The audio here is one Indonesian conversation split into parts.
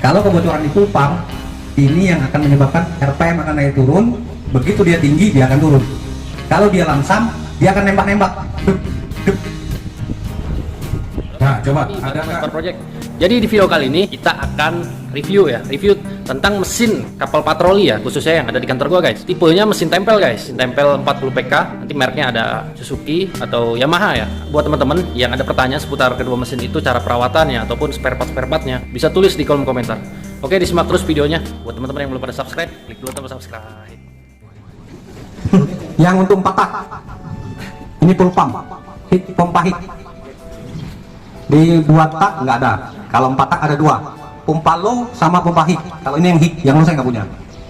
Kalau kebocoran di kupang, ini yang akan menyebabkan RPM akan naik turun. Begitu dia tinggi, dia akan turun. Kalau dia langsam, dia akan nembak-nembak. Nah, coba ada nggak? Project. Jadi di video kali ini kita akan review tentang mesin kapal patroli ya, khususnya yang ada di kantor gua guys. Tipenya mesin tempel guys, mesin tempel 40 PK. Nanti mereknya ada Suzuki atau Yamaha ya. Buat teman-teman yang ada pertanyaan seputar kedua mesin itu, cara perawatannya ataupun spare partnya, bisa tulis di kolom komentar. Oke, disimak terus videonya. Buat teman-teman yang belum pada subscribe, klik dulu tombol subscribe. Yang untuk 4 tak, ini full pump, pompa hit. Di 2 tak nggak ada. Kalau 4 tak ada 2, pompa low sama pompa hit. Kalau ini yang hit, yang low saya nggak punya,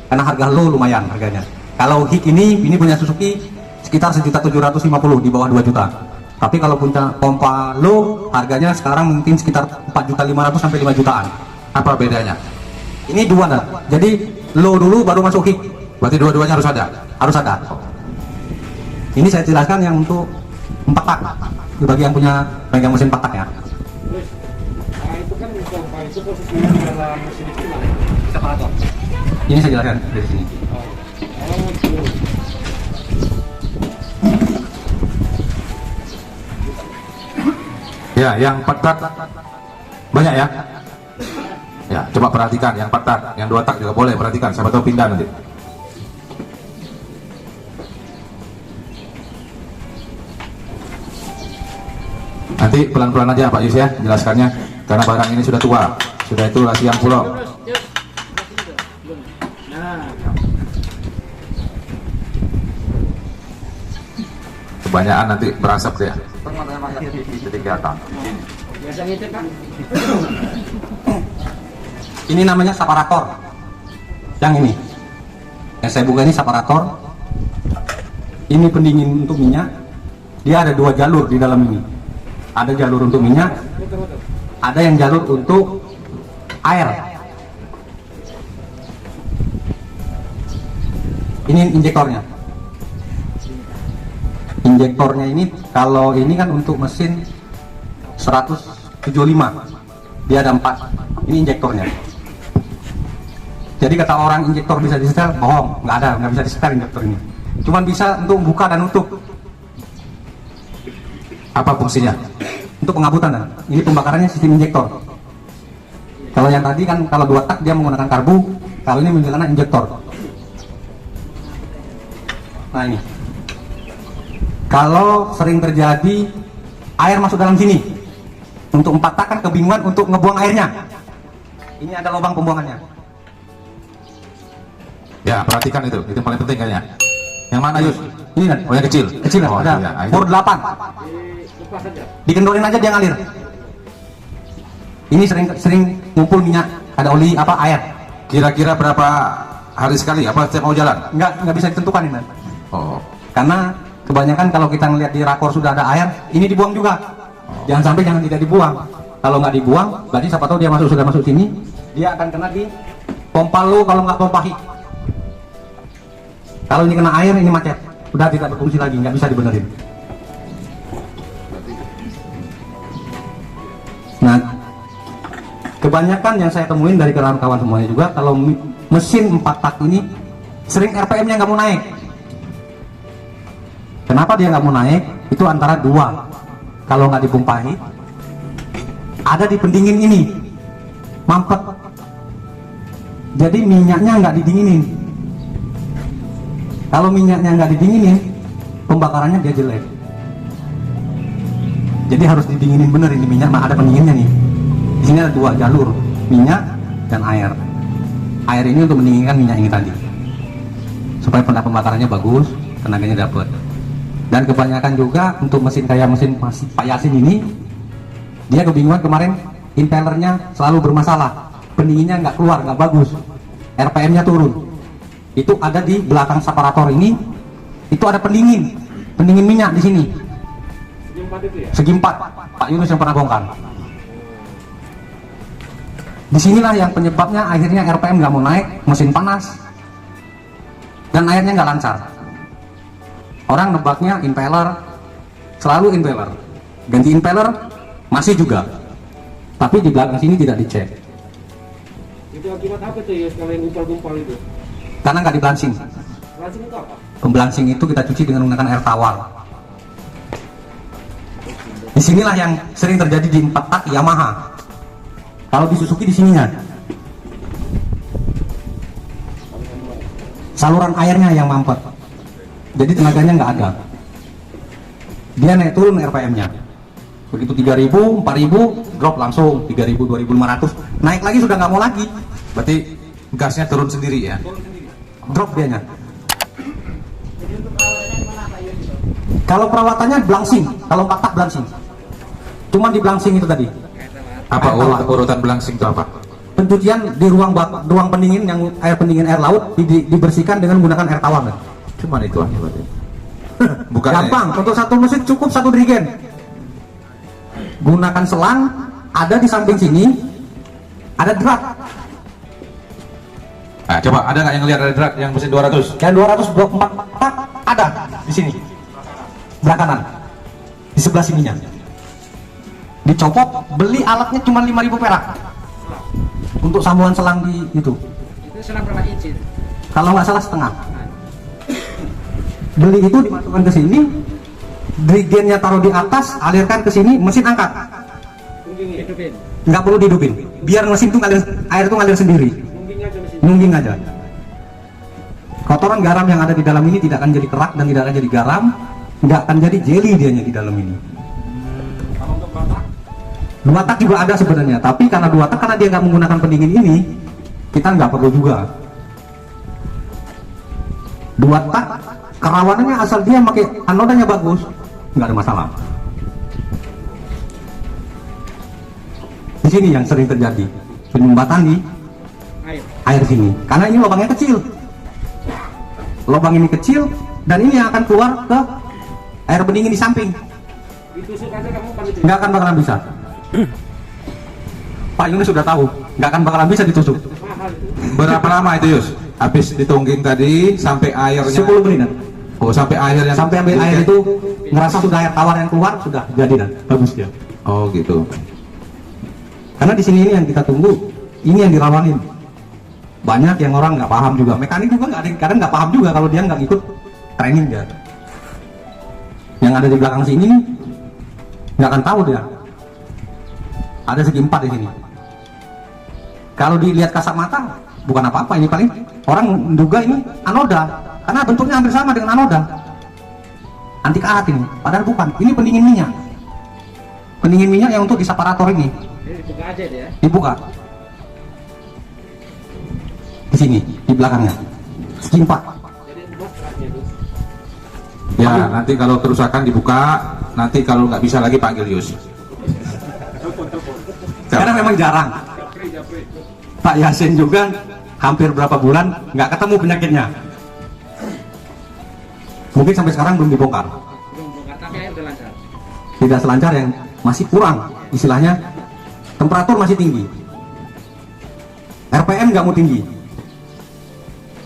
karena harga low lumayan harganya. Kalau hit ini punya Suzuki sekitar 1.750.000, di bawah 2 juta. Tapi kalau punya pompa low harganya sekarang mungkin sekitar 4.500.000 sampai 5 jutaan. Apa bedanya? Ini 2 dah. Jadi low dulu baru masuk hit. Berarti dua-duanya harus ada. Harus ada. Ini saya jelaskan yang untuk 4 tak, bagi yang punya pegang mesin 4 tak ya. Itu kan pompa itu posisinya di dalam mesin itu mana? Separator. Ini saya jelaskan dari sini. Ya, yang 4 tak banyak ya. Ya, coba perhatikan yang 4 tak, yang 2 tak juga boleh perhatikan. Siapa tahu pindah nanti. Nanti pelan-pelan aja Pak Yus ya jelaskannya, karena barang ini sudah tua, sudah itu rahasia pulau. Kebanyakan nanti berasap deh. Jadi gatal. Ini namanya separator. Yang ini, yang saya buka ini separator. Ini pendingin untuk minyak. Dia ada 2 jalur di dalam ini. Ada jalur untuk minyak, ada yang jalur untuk air. Ini injektornya. Injektornya ini, kalau ini kan untuk mesin 175, dia ada 4. Ini injektornya. Jadi kata orang injektor bisa disetel, bohong, nggak bisa disetel injektor ini. Cuman bisa untuk buka dan nutup. Apa fungsinya? Untuk pengabutan. Ini pembakarannya sistem injektor. Kalau yang tadi kan kalau 2 tak dia menggunakan karbu, kalau ini menggunakan injektor. Nah ini, kalau sering terjadi air masuk dalam sini, untuk 4 tak kan kebingungan untuk ngebuang airnya. Ini ada lubang pembuangannya. Ya, perhatikan itu yang paling penting kayaknya. Yang mana Yus? Ini kan? Oh yang kecil. Kecil Oh, ada iya, bor 8. Dikendorin aja dia ngalir. Ini sering ngumpul minyak, ada oli apa air. Kira-kira berapa hari sekali? Apa setiap mau jalan? Nggak bisa ditentukan ini. Oh, Karena kebanyakan kalau kita ngelihat di rakor sudah ada air, ini dibuang juga. Jangan sampai tidak dibuang. Kalau nggak dibuang, berarti siapa tahu dia sudah masuk sini, dia akan kena di pompa low kalau nggak pompa hit. Kalau ini kena air, ini macet, udah tidak berfungsi lagi, nggak bisa dibenerin. Nah, kebanyakan yang saya temuin dari kawan-kawan semuanya juga, kalau mesin 4 tak ini sering RPM-nya nggak mau naik. Kenapa dia nggak mau naik? Itu antara 2. Kalau nggak dipompahi, ada di pendingin ini, mampet. Jadi minyaknya nggak didinginin. Kalau minyaknya nggak didinginin, pembakarannya dia jelek. Jadi harus didinginin bener ini minyak. Nah, ada pendinginnya nih. Di sini ada 2 jalur, minyak dan air. Air ini untuk mendinginkan minyak ini tadi, supaya pembakarannya bagus, tenaganya dapat. Dan kebanyakan juga untuk mesin kayak mesin Pak Yasin ini, dia kebingungan kemarin, impellernya selalu bermasalah, pendinginnya nggak keluar, nggak bagus, RPM-nya turun. Itu ada di belakang separator ini, itu ada pendingin minyak di sini. Segi 4, Pak Yunus yang pernah bongkar. Disinilah yang penyebabnya akhirnya RPM nggak mau naik, mesin panas, dan airnya nggak lancar. Orang nebaknya impeller, selalu impeller, ganti impeller masih juga, tapi di belakang sini tidak dicek. Itu akibat apa tuh ya kalau yang gumpal-gumpal itu? Karena nggak dibelansing. Langsung itu apa? Pembelansing itu kita cuci dengan menggunakan air tawar. Disinilah yang sering terjadi di 4 tak Yamaha. Kalau di Suzuki di sininya. Saluran airnya yang mampet. Jadi tenaganya nggak ada. Dia naik turun RPM-nya. Begitu 3.000, 4.000, drop langsung 3.000, 2.500. Naik lagi sudah nggak mau lagi. Berarti gasnya turun sendiri ya? Drop dianya. Kalau perawatannya belangsing, kalau 4 tak belangsing. Cuman di belangsing itu tadi. Apa urutan belangsing itu apa? Pencucian di ruang pendingin yang air pendingin air laut dibersihkan dengan menggunakan air tawar. Cuman itu aja berarti. Bukan Gampang, untuk satu mesin cukup 1 drigen. Gunakan selang, ada di samping sini, ada drat. Nah, coba ada nggak yang lihat ada drat yang mesin 200? Yang 224 tak ada di sini. Sebelah kanan. Di sebelah sininya. Dicopot, beli alatnya cuma 5.000 perak. Untuk sambungan selang di itu. Itu selang berapa inci? Kalau nggak salah setengah. Beli itu dimasukkan ke sini, drigennya taruh di atas, alirkan ke sini, mesin angkat. Hidupin. Nggak perlu dihidupin. Biar mesin itu ngalir, air itu ngalir sendiri. Nungging aja mesin. Nungging aja. Kotoran garam yang ada di dalam ini tidak akan jadi kerak dan tidak akan jadi garam, nggak akan jadi jelly dianya di dalam ini. Kalau untuk batak, 2 tak juga ada sebenarnya, tapi karena 2 tak karena dia nggak menggunakan pendingin ini, kita nggak perlu juga. 2 tak kerawanannya asal dia pakai anodanya bagus, nggak ada masalah. Di sini yang sering terjadi penyumbatan di air sini, karena ini lubangnya kecil. Lubang ini kecil dan ini yang akan keluar ke air pendingin di samping. ditusuk aja kamu kan itu. Nggak akan bakalan bisa. Pak Yunus sudah tahu, nggak akan bakalan bisa ditusuk. Mahal itu. Berapa lama itu Yus? Habis ditungging tadi sampai airnya 10 menitan. Oh, sampai airnya Sampai ambil air itu ngerasa sudah air tawar yang keluar sudah jadi dan bagus dia. Oh, gitu. Karena di sini ini yang kita tunggu, ini yang dirawanin. Banyak yang orang nggak paham juga, mekanik juga nggak ada yang kadang nggak paham juga kalau dia nggak ikut training dia. Yang ada di belakang sini nggak akan tahu dia. Ada segi 4 di sini. Kalau dilihat kasat mata bukan apa-apa, ini paling orang menduga ini anoda karena bentuknya hampir sama dengan anoda. Anti karat ini, padahal bukan. Ini pendingin minyak. Pendingin minyak yang untuk di separator ini. Ini dibuka aja dia. Dibuka di sini di belakangnya segi 4. Jadi dibuka keratnya itu. Ya, nanti kalau kerusakan dibuka, nanti kalau nggak bisa lagi panggil Yus. Karena memang jarang. Pak Yasin juga hampir berapa bulan nggak ketemu penyakitnya. Mungkin sampai sekarang belum dibongkar. Belum buka, tapi air udah lancar. Tidak selancar, yang masih kurang. Istilahnya temperatur masih tinggi. RPM nggak mau tinggi.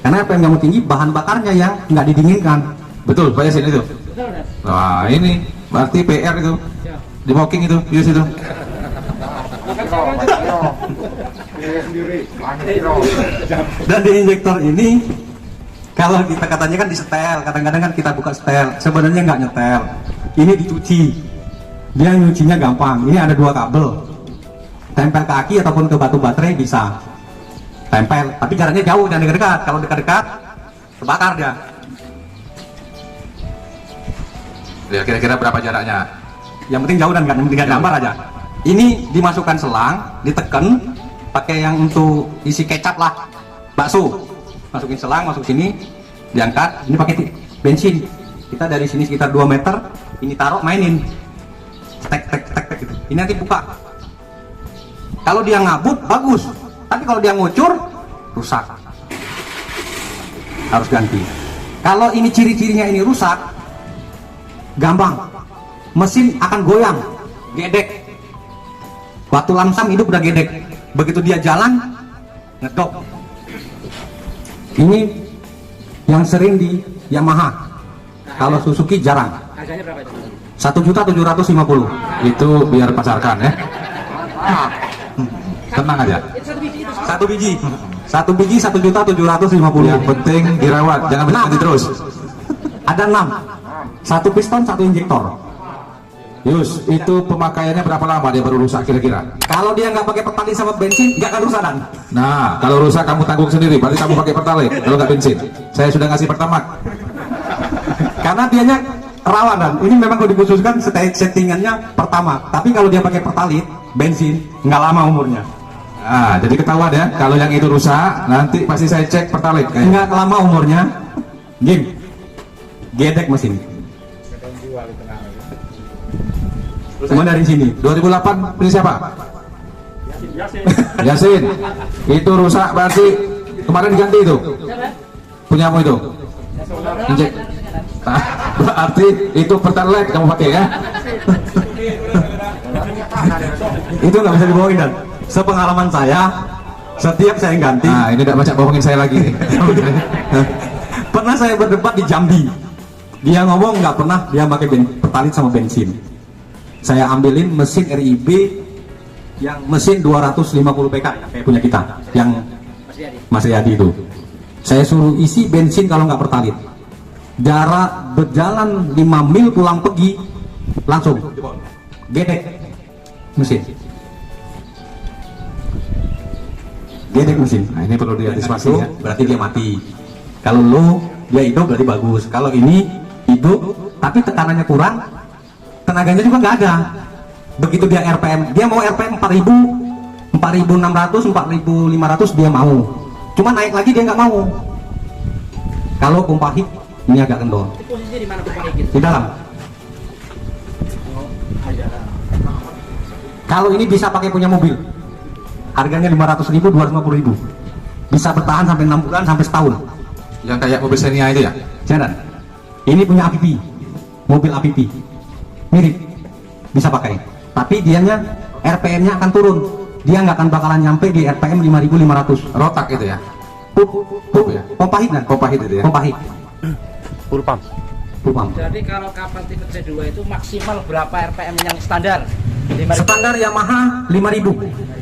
Karena RPM nggak mau tinggi, bahan bakarnya yang nggak didinginkan. Betul, Pak Yasin itu. Betul, Mas? Wah, ini berarti PR itu. Siap. Di mocking itu, Yus itu. Makan sama aja. Ya sendiri. Dan di injektor ini, kalau kita katanya kan disetel, kadang-kadang kan kita buka setel, sebenarnya nggak nyetel. Ini dicuci, dia nyucinya gampang. Ini ada 2 kabel, tempel ke aki ataupun ke batu baterai bisa tempel, tapi jaraknya jauh, jangan dekat-dekat. Kalau dekat-dekat, terbakar dia. Ya, kira-kira berapa jaraknya? Yang penting jauh dan nggak penting gambar aja. Ini dimasukkan selang, ditekan, pakai yang untuk isi kecap lah, bakso. Masukin selang, masuk sini, diangkat. Ini pakai bensin. Kita dari sini sekitar 2 meter, ini taruh, mainin, tek tek tek tek gitu. Ini nanti buka. Kalau dia ngabut bagus, tapi kalau dia ngucur rusak, harus ganti. Kalau ini ciri-cirinya ini rusak, gampang, mesin akan goyang, gedek. Waktu lamsam hidup udah gedek, begitu dia jalan ngedok. Ini yang sering di Yamaha. Kalau Suzuki jarang. Harganya berapa itu? 1.750.000. Itu biar pasarkan ya. Tenang aja. Itu satu biji itu Satu biji. Satu biji 1.750.000. Yang penting dirawat, jangan berhenti terus. Ada 6. Satu piston, satu injektor. Yus, itu pemakaiannya berapa lama dia baru rusak kira-kira? Kalau dia nggak pakai pertalite sama bensin, nggak akan rusak Dan. Nah, kalau rusak kamu tanggung sendiri, berarti kamu pakai pertalite, kalau nggak bensin. Saya sudah ngasih pertamax. Karena dianya rawan Dan. Ini memang kalau dikhususkan settingannya pertama. Tapi kalau dia pakai pertalite, bensin, nggak lama umurnya. Nah, jadi ketahuan ya, kalau yang itu rusak, nanti pasti saya cek pertalite kayaknya. Nggak lama umurnya. Game. Gedek mesin. Cuma dari sini. 2008 punya siapa? Yasin. Yasin. Itu rusak berarti kemarin diganti itu. Punyamu itu. Injek. Nah, berarti itu pertalite kamu pakai ya? Itu nggak bisa dibohongin Dan. Sepengalaman saya, setiap saya ganti, Nah, ini tidak banyak bohongin saya lagi nih. pernah saya berdebat di Jambi. Dia ngomong nggak pernah dia pakai pertalite sama bensin. Saya ambilin mesin RIB yang mesin 250 PK kayak punya kita, yang Mas Riyadi itu. Saya suruh isi bensin kalau nggak pertalite. Jarak berjalan 5 mil pulang pergi langsung gedek mesin. Gedek mesin. Nah, ini perlu diantisipasi ya. Berarti dia mati. Kalau lo dia hidup berarti bagus. Kalau ini hidup tapi tekanannya kurang, tenaganya juga nggak ada. Begitu dia RPM, dia mau RPM 4.000, 4.600, 4.500 dia mau. Cuma naik lagi dia nggak mau. Kalau pompa hit ini agak kendor. Posisi di mana pompa hit? Di dalam. Kalau ini bisa pakai punya mobil, harganya 500.000, 250.000. Bisa bertahan sampai 6 bulan sampai setahun. Yang kayak mobil Xenia itu ya? Jangan. Ini punya APP, mobil APP, mirip, bisa pakai. Tapi dianya RPM-nya akan turun. Dia nggak akan bakalan nyampe di RPM 5.500. Rotak itu ya? Pup ya? Pompa hit kan? Pompa hit itu ya? Pompa hit. Full pump. Full pump. Jadi kalau kapal tipe C2 itu maksimal berapa RPM yang standar? 5.000. Standar Yamaha 5.000,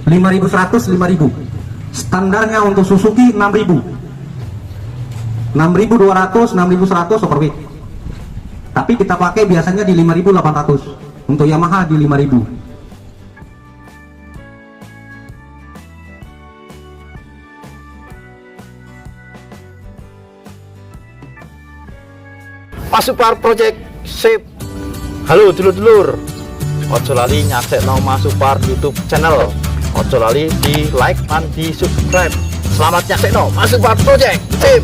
5.100, 5.000. Standarnya untuk Suzuki 6.000, 6.200, 6.100 overweight. Tapi kita pakai biasanya di 5.800. Untuk Yamaha di 5.000. Masupar Project Sip. Halo dulur-dulur, ojo lali nyasekno Masupar YouTube channel. Ojo lali di like dan di subscribe. Selamat nyasekno Masupar Project Sip.